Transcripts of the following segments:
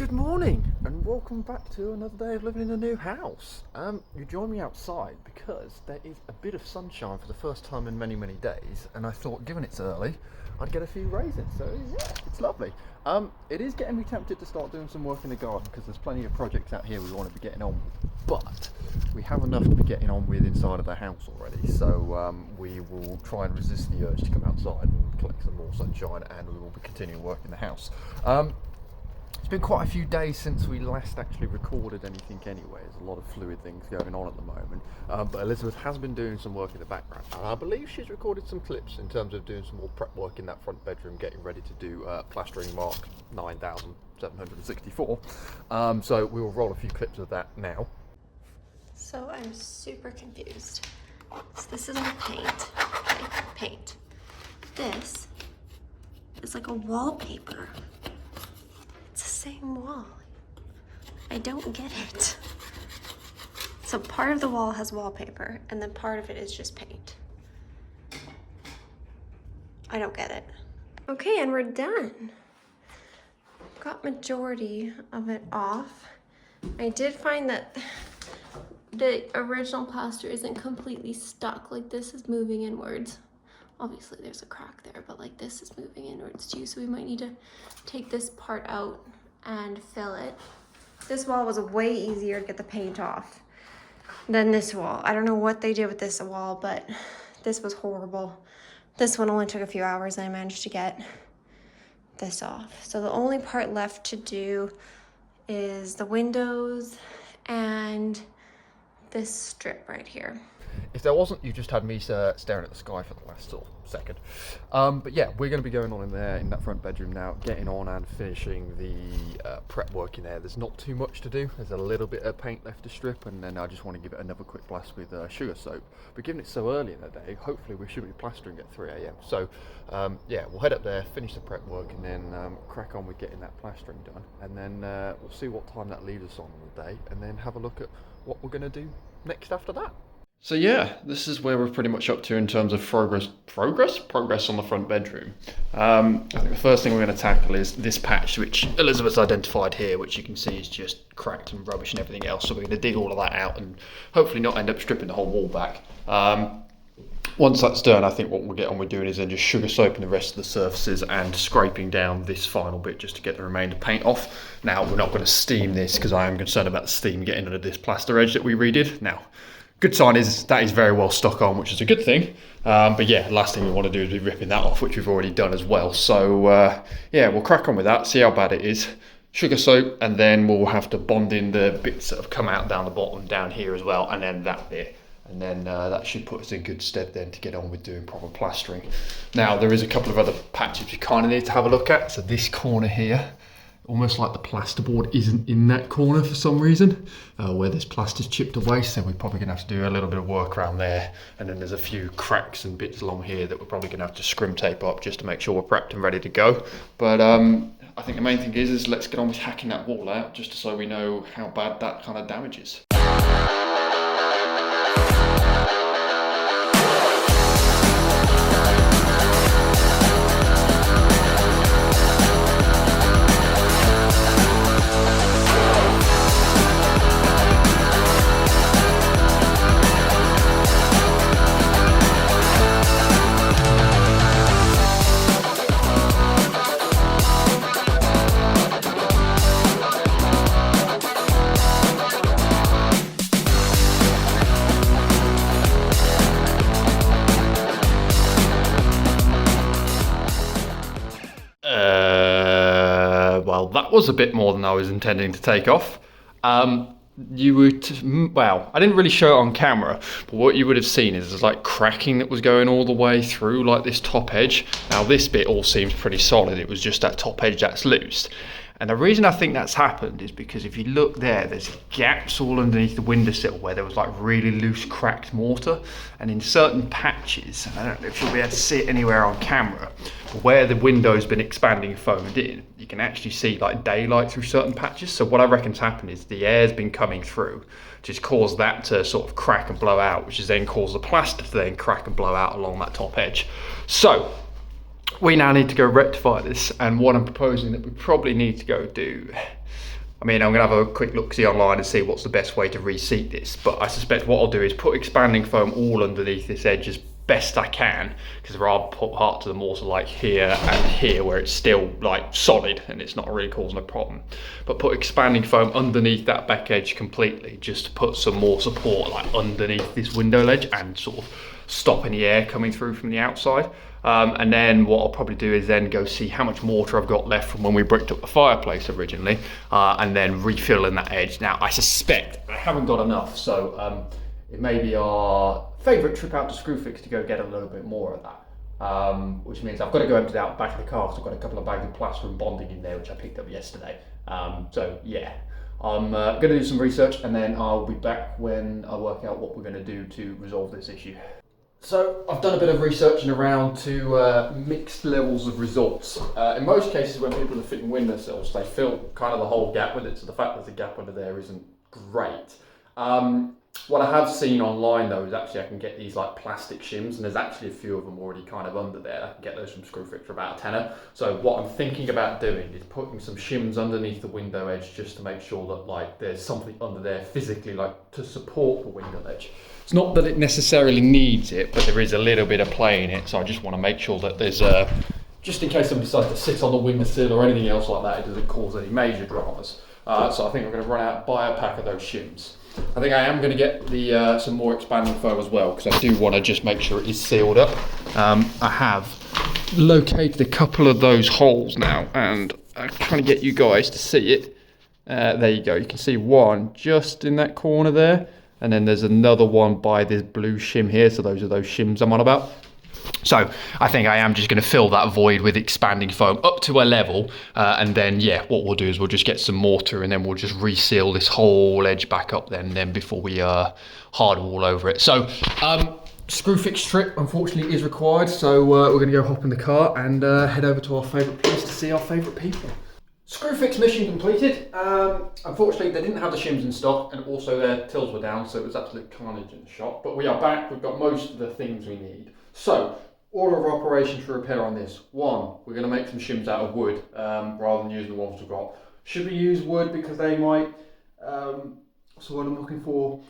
Good morning and welcome back to another day of living in a new house. You join me outside because there is a bit of sunshine for the first time in many days, and I thought given it's early I'd get a few rays in, so yeah, it's lovely. It is getting me tempted to start doing some work in the garden because there's plenty of projects out here we want to be getting on with, but we have enough to be getting on with inside of the house already, so we will try and resist the urge to come outside and collect some more sunshine, and we will be continuing work in the house. It's been quite a few days since we last actually recorded anything anyway. There's a lot of fluid things going on at the moment. But Elizabeth has been doing some work in the background. And I believe she's recorded some clips in terms of doing some more prep work in that front bedroom, getting ready to do plastering mark 9764. So we will roll a few clips of that now. So I'm super confused. So this is our paint. Okay, paint. This is like a wallpaper. It's the same wall. I don't get it. So part of the wall has wallpaper and then part of it is just paint. I don't get it. Okay, and we're done. Got majority of it off. I did find that the original plaster isn't completely stuck. Like this is moving inwards. Obviously there's a crack there, but like this is moving inwards too, so we might need to take this part out and fill it. This wall was way easier to get the paint off than this wall. I don't know what they did with this wall, but this was horrible. This one only took a few hours and I managed to get this off. So the only part left to do is the windows and this strip right here. If there wasn't, you just had me staring at the sky for the last sort of second. But yeah, we're going to be going on in there in that front bedroom now, getting on and finishing the prep work in there. There's not too much to do. There's a little bit of paint left to strip, and then I just want to give it another quick blast with sugar soap. But given it's so early in the day, hopefully we should be plastering at 3 AM. So yeah, we'll head up there, finish the prep work, and then crack on with getting that plastering done. And then we'll see what time that leaves us on the day, and then have a look at what we're going to do next after that. So yeah, this is where we're pretty much up to in terms of progress on the front bedroom. I think the first thing we're going to tackle is this patch, which Elizabeth's identified here, which you can see is just cracked and rubbish and everything else. So we're going to dig all of that out and hopefully not end up stripping the whole wall back. Once that's done, I think what we'll get on with doing is then just sugar soaping the rest of the surfaces and scraping down this final bit just to get the remainder paint off. Now, we're not going to steam this because I am concerned about the steam getting under this plaster edge that we redid. Now, good sign is that is very well stuck on, which is a good thing. But yeah, last thing we want to do is be ripping that off, which we've already done as well. So yeah, we'll crack on with that, see how bad it is. Sugar soap, and then we'll have to bond in the bits that have come out down the bottom down here as well, and then that bit. And then that should put us in good stead then to get on with doing proper plastering. Now, there is a couple of other patches we kind of need to have a look at. So this corner here, almost like the plasterboard isn't in that corner for some reason, where this plaster's chipped away, so we're probably going to have to do a little bit of work around there. And then there's a few cracks and bits along here that we're probably going to have to scrim tape up just to make sure we're prepped and ready to go. But I think the main thing is let's get on with hacking that wall out, just so we know how bad that kind of damage is. Well, that was a bit more than I was intending to take off. You would, well, I didn't really show it on camera, but what you would have seen is there's like cracking that was going all the way through like this top edge. Now this bit all seems pretty solid, it was just that top edge that's loose. And the reason I think that's happened is because if you look there, there's gaps all underneath the windowsill where there was like really loose cracked mortar. And in certain patches, I don't know if you'll be able to see it anywhere on camera, but where the window's been expanding and foamed in, you can actually see like daylight through certain patches. So what I reckon's happened is the air's been coming through, which has caused that to sort of crack and blow out, which has then caused the plaster to then crack and blow out along that top edge. So we now need to go rectify this, and what I'm proposing that we probably need to go do, I mean, I'm going to have a quick look-see online and see what's the best way to reseat this, but I suspect what I'll do is put expanding foam all underneath this edge as best I can, because there are parts of the mortar like here and here where it's still like solid and it's not really causing a problem. But put expanding foam underneath that back edge completely, just to put some more support like underneath this window ledge and sort of stop any air coming through from the outside. And then what I'll probably do is then go see how much mortar I've got left from when we bricked up the fireplace originally, and then refill in that edge. Now I suspect I haven't got enough, so it may be our favourite trip out to Screwfix to go get a little bit more of that, which means I've got to go empty out the back of the car because I've got a couple of bags of plaster and bonding in there which I picked up yesterday. So yeah, I'm going to do some research and then I'll be back when I work out what we're going to do to resolve this issue. So I've done a bit of researching around to mixed levels of results. In most cases when people are fitting windowsills, they fill kind of the whole gap with it, so the fact there's a gap under there isn't great. What I have seen online though is actually I can get these like plastic shims, and there's actually a few of them already kind of under there. I can get those from Screwfix for about a tenner. So what I'm thinking about doing is putting some shims underneath the window edge just to make sure that like there's something under there physically like to support the window edge. It's not that it necessarily needs it, but there is a little bit of play in it, so I just want to make sure that there's just in case somebody decides to sit on the windowsill or anything else like that, it doesn't cause any major dramas. So I think I'm going to run out, buy a pack of those shims. I think I am going to get the some more expanding foam as well, because I do want to just make sure it is sealed up. I have located a couple of those holes now, and I'm trying to get you guys to see it. There you go, you can see one just in that corner there, and then there's another one by this blue shim here, so those are those shims I'm on about. So I think I am just going to fill that void with expanding foam up to a level, and then yeah, what we'll do is we'll just get some mortar and then we'll just reseal this whole edge back up then before we hard wall over it. So Screwfix trip unfortunately is required, so we're going to go hop in the car and head over to our favourite place to see our favourite people. Screwfix mission completed. Unfortunately they didn't have the shims in stock, and also their tills were down, so it was absolute carnage in the shop, but we are back. We've got most of the things we need. So, order of operation for repair on this. One, we're going to make some shims out of wood rather than using the ones we've got. Should we use wood because they might, what's the word I'm looking for,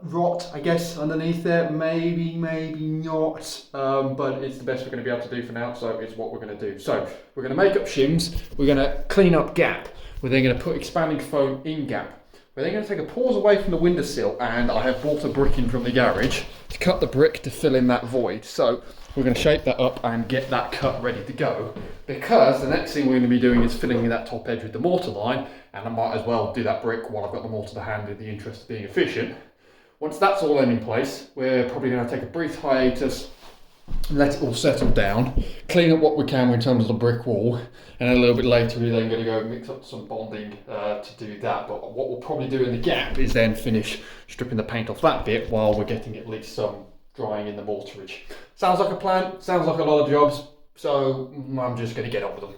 rot, I guess, underneath there? Maybe, maybe not, but it's the best we're going to be able to do for now, so it's what we're going to do. So, we're going to make up shims, we're going to clean up gap, we're then going to put expanding foam in gap. We're then going to take a pause away from the windowsill, and I have bought a brick in from the garage to cut the brick to fill in that void. So we're going to shape that up and get that cut ready to go, because the next thing we're going to be doing is filling in that top edge with the mortar line, and I might as well do that brick while I've got the mortar to hand in the interest of being efficient. Once that's all in place, we're probably going to take a brief hiatus, let it all settle down, clean up what we can in terms of the brick wall, and then a little bit later we're then going to go mix up some bonding to do that. But what we'll probably do in the gap is then finish stripping the paint off that bit while we're getting at least some drying in the mortarage. Sounds like a plan, sounds like a lot of jobs, so I'm just going to get on with them.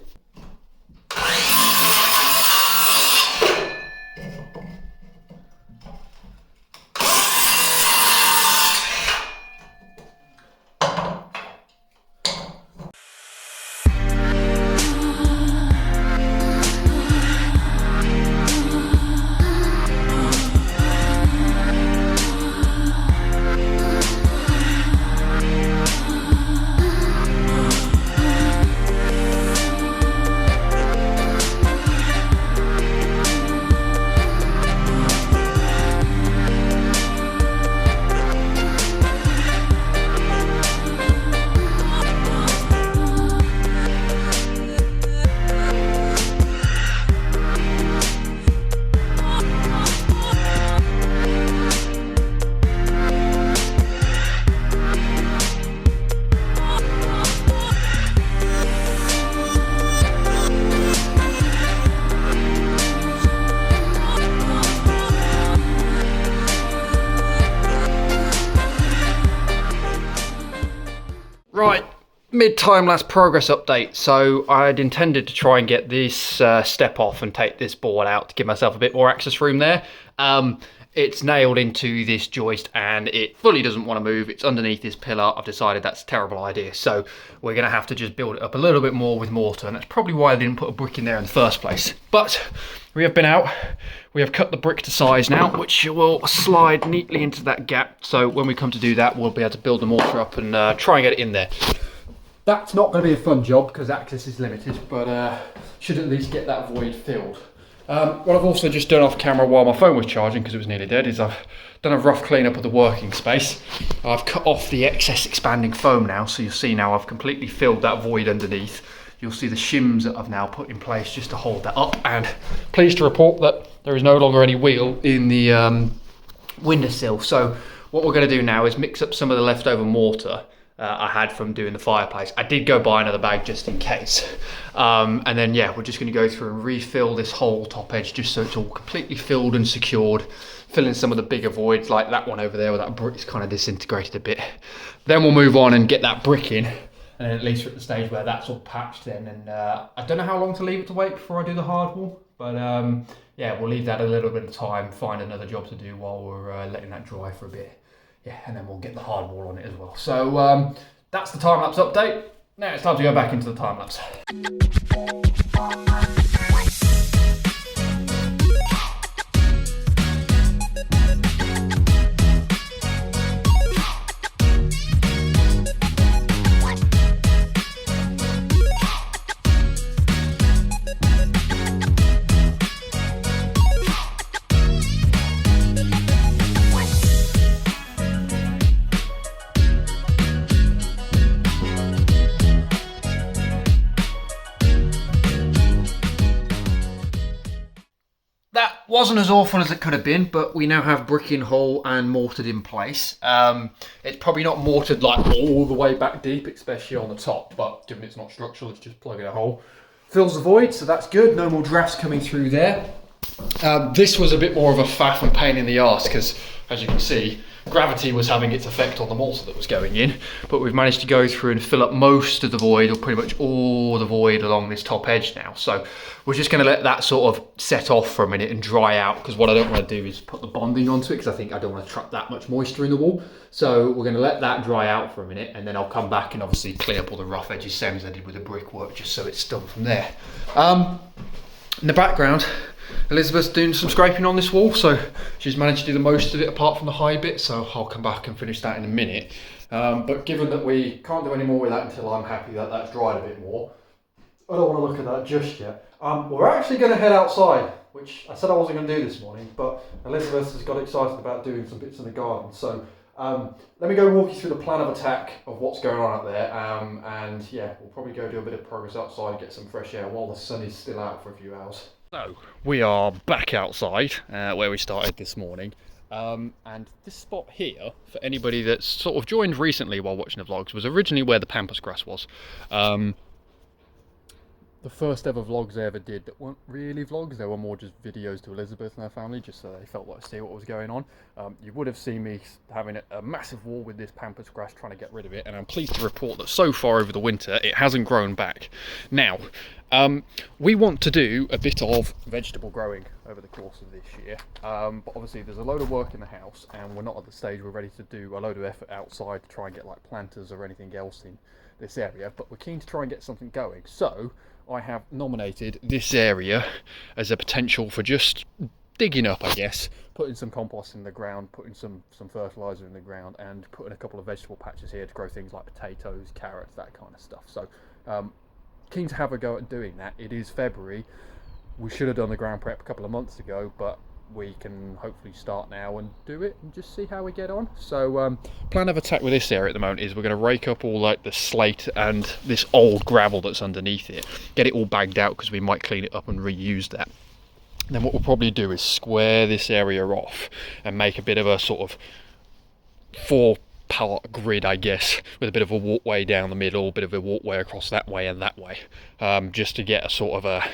Right, mid-time lapse progress update. So I'd intended to try and get this step off and take this board out to give myself a bit more access room there. it's nailed into this joist and it fully doesn't want to move. It's underneath this pillar. I've decided that's a terrible idea. So we're going to have to just build it up a little bit more with mortar. And that's probably why I didn't put a brick in there in the first place. But we have been out. We have cut the brick to size now, which will slide neatly into that gap. So when we come to do that, we'll be able to build the mortar up and try and get it in there. That's not going to be a fun job because access is limited, but should at least get that void filled. What I've also just done off camera while my phone was charging, because it was nearly dead, is I've done a rough clean up of the working space. I've cut off the excess expanding foam now, so you'll see now I've completely filled that void underneath. You'll see the shims that I've now put in place just to hold that up, and pleased to report that there is no longer any wheel in the windowsill. So what we're going to do now is mix up some of the leftover mortar I had from doing the fireplace. I did go buy another bag just in case. And then, yeah, we're just going to go through and refill this whole top edge just so it's all completely filled and secured. Fill in some of the bigger voids like that one over there where that brick's kind of disintegrated a bit. Then we'll move on and get that brick in. And then at least we're at the stage where that's all patched in. And I don't know how long to leave it to wait before I do the hardwall. But yeah, we'll leave that a little bit of time, find another job to do while we're letting that dry for a bit. Yeah, and then we'll get the hardwall on it as well. So that's the time-lapse update. Now it's time to go back into the time-lapse. Wasn't as awful as it could have been, but we now have brick in hole and mortared in place. It's probably not mortared like all the way back deep, especially on the top, but given it's not structural, it's just plugging a hole. Fills the void, so that's good. No more drafts coming through there. This was a bit more of a faff and pain in the arse because, as you can see, gravity was having its effect on the mortar that was going in, but we've managed to go through and fill up most of the void, or pretty much all the void along this top edge now. So we're just going to let that sort of set off for a minute and dry out, because what I don't want to do is put the bonding onto it, because I think I don't want to trap that much moisture in the wall. So we're going to let that dry out for a minute, and then I'll come back and obviously clean up all the rough edges, same as I did with the brickwork, just so it's done from there. In the background, Elizabeth's doing some scraping on this wall, so she's managed to do the most of it apart from the high bit, so I'll come back and finish that in a minute. But given that we can't do any more with that until I'm happy that that's dried a bit more, I don't want to look at that just yet. We're actually going to head outside, which I said I wasn't going to do this morning, but Elizabeth has got excited about doing some bits in the garden. So let me go walk you through the plan of attack of what's going on out there, and yeah, we'll probably go do a bit of progress outside, get some fresh air while the sun is still out for a few hours. So we are back outside where we started this morning, and this spot here, for anybody that's sort of joined recently while watching the vlogs, was originally where the pampas grass was. The first ever vlogs I ever did that weren't really vlogs, they were more just videos to Elizabeth and her family, just so they felt like to see what was going on. You would have seen me having a massive wall with this pampas grass trying to get rid of it, and I'm pleased to report that so far over the winter it hasn't grown back. Now, we want to do a bit of vegetable growing over the course of this year, but obviously there's a load of work in the house and we're not at the stage we're ready to do a load of effort outside to try and get like planters or anything else in this area, but we're keen to try and get something going. So I have nominated this area as a potential for just digging up, I guess, putting some compost in the ground, putting some fertiliser in the ground, and putting a couple of vegetable patches here to grow things like potatoes, carrots, that kind of stuff. So keen to have a go at doing that. It is February. We should have done the ground prep a couple of months ago, but we can hopefully start now and do it and just see how we get on. So plan of attack with this area at the moment is we're going to rake up all like the slate and this old gravel that's underneath it, get it all bagged out because we might clean it up and reuse that. And then what we'll probably do is square this area off and make a bit of a sort of 4-part grid, I guess, with a bit of a walkway down the middle, a bit of a walkway across that way and that way, just to get a sort of a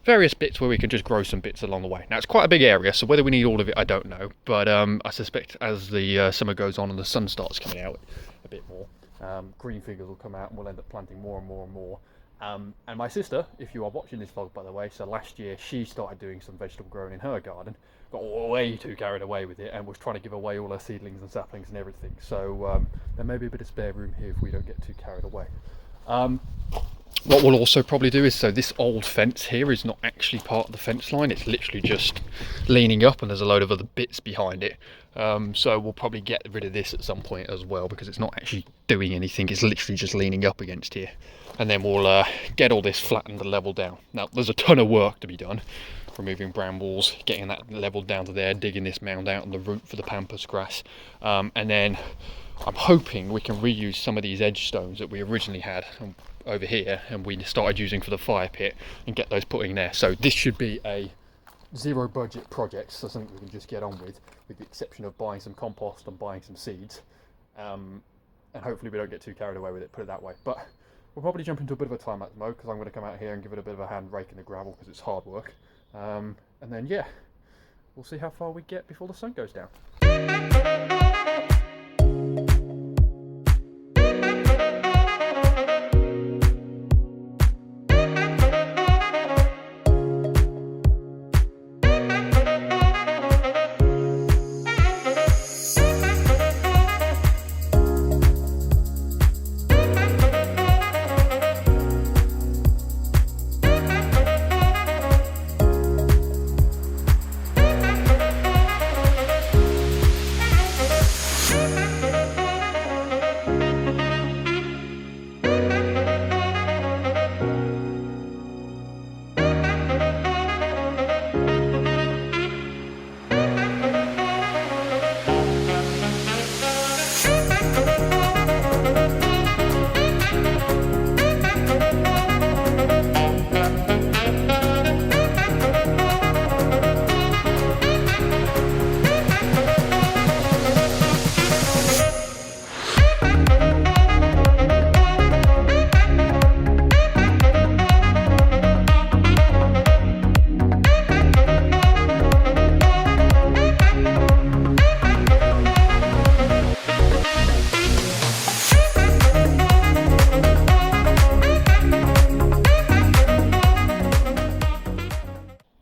various bits where we can just grow some bits along the way. Now it's quite a big area, so whether we need all of it I don't know, but I suspect as the summer goes on and the sun starts coming out a bit more, green figures will come out and we'll end up planting more and more and more. And my sister, if you are watching this vlog by the way, so last year she started doing some vegetable growing in her garden, got way too carried away with it and was trying to give away all her seedlings and saplings and everything. So there may be a bit of spare room here if we don't get too carried away. What we'll also probably do is, so this old fence here is not actually part of the fence line, it's literally just leaning up and there's a load of other bits behind it. So we'll probably get rid of this at some point as well, because it's not actually doing anything, it's literally just leaning up against here. And then we'll get all this flattened and leveled down. Now there's a ton of work to be done, removing brambles, getting that leveled down to there, digging this mound out on the root for the pampas grass, and then I'm hoping we can reuse some of these edge stones that we originally had over here and we started using for the fire pit and get those put in there. So this should be a zero budget project, so something we can just get on with the exception of buying some compost and buying some seeds, and hopefully we don't get too carried away with it, put it that way. But we'll probably jump into a bit of a time-lapse mode because I'm going to come out here and give it a bit of a hand raking the gravel because it's hard work, and then yeah, we'll see how far we get before the sun goes down.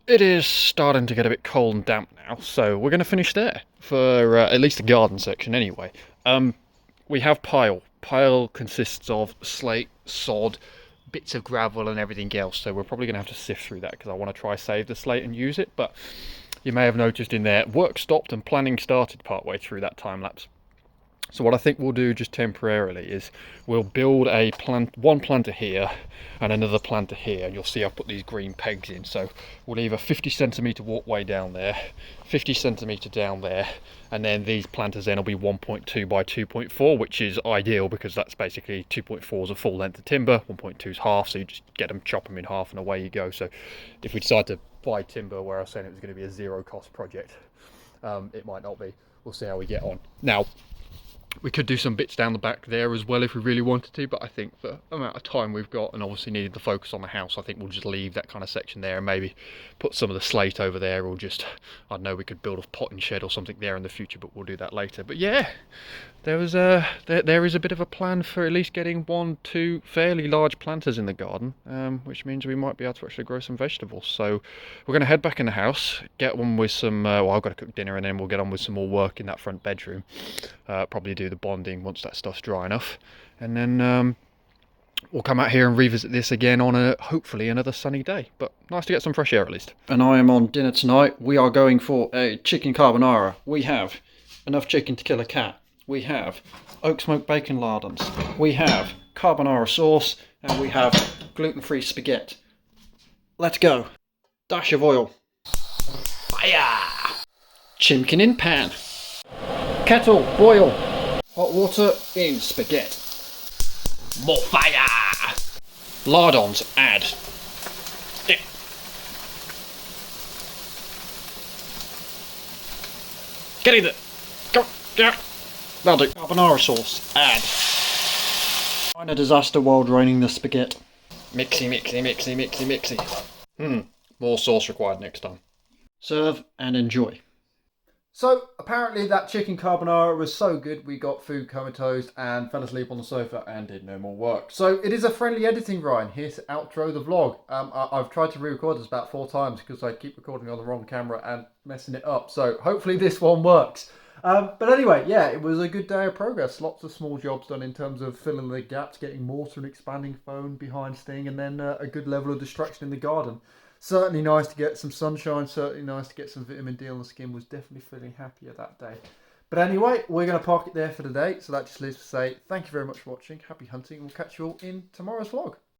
It is starting to get a bit cold and damp now, so we're going to finish there for at least the garden section anyway. We have pile. Pile consists of slate, sod, bits of gravel and everything else, so we're probably going to have to sift through that because I want to try save the slate and use it. But you may have noticed in there, work stopped and planning started partway through that time lapse. So what I think we'll do just temporarily is we'll build a one planter here and another planter here, and you'll see I've put these green pegs in. So we'll leave a 50cm walkway down there, 50cm down there, and then these planters then will be 1.2 by 2.4, which is ideal because that's basically 2.4 is a full length of timber, 1.2 is half, so you just get them, chop them in half and away you go. So if we decide to buy timber where I was saying it was going to be a zero cost project, it might not be. We'll see how we get on. Now, we could do some bits down the back there as well if we really wanted to, but I think for the amount of time we've got and obviously needed to focus on the house, I think we'll just leave that kind of section there and maybe put some of the slate over there, or just, I don't know, we could build a potting shed or something there in the future, but we'll do that later. But yeah, there is a bit of a plan for at least getting 1-2 fairly large planters in the garden, which means we might be able to actually grow some vegetables. So we're going to head back in the house, get on with some, well, I've got to cook dinner, and then we'll get on with some more work in that front bedroom. Probably do the bonding once that stuff's dry enough, and then we'll come out here and revisit this again on hopefully another sunny day. But nice to get some fresh air at least. And I am on dinner tonight. We are going for a chicken carbonara. We have enough chicken to kill a cat. We have oak smoked bacon lardons. We have carbonara sauce, and we have gluten-free spaghetti. Let's go. Dash of oil. Fire! Chimkin in pan. Kettle, boil. Hot water in spaghetti. More fire! Lardons, add. Dip. Get in there. Go, yeah. That'll do. Carbonara sauce, add. Find a disaster while draining the spaghetti. Mixy, mixy, mixy, mixy, mixy. More sauce required next time. Serve and enjoy. So apparently that chicken carbonara was so good we got food comatose and fell asleep on the sofa and did no more work. So it is a friendly editing, Ryan, here to outro the vlog. I've tried to re-record this about 4 times because I keep recording on the wrong camera and messing it up. So hopefully this one works. But anyway, yeah, it was a good day of progress. Lots of small jobs done in terms of filling the gaps, getting mortar and expanding foam behind Sting, and then a good level of destruction in the garden. Certainly nice to get some sunshine, certainly nice to get some vitamin D on the skin, was definitely feeling happier that day. But anyway, we're going to park it there for today, so that just leaves to say thank you very much for watching, happy hunting, and we'll catch you all in tomorrow's vlog.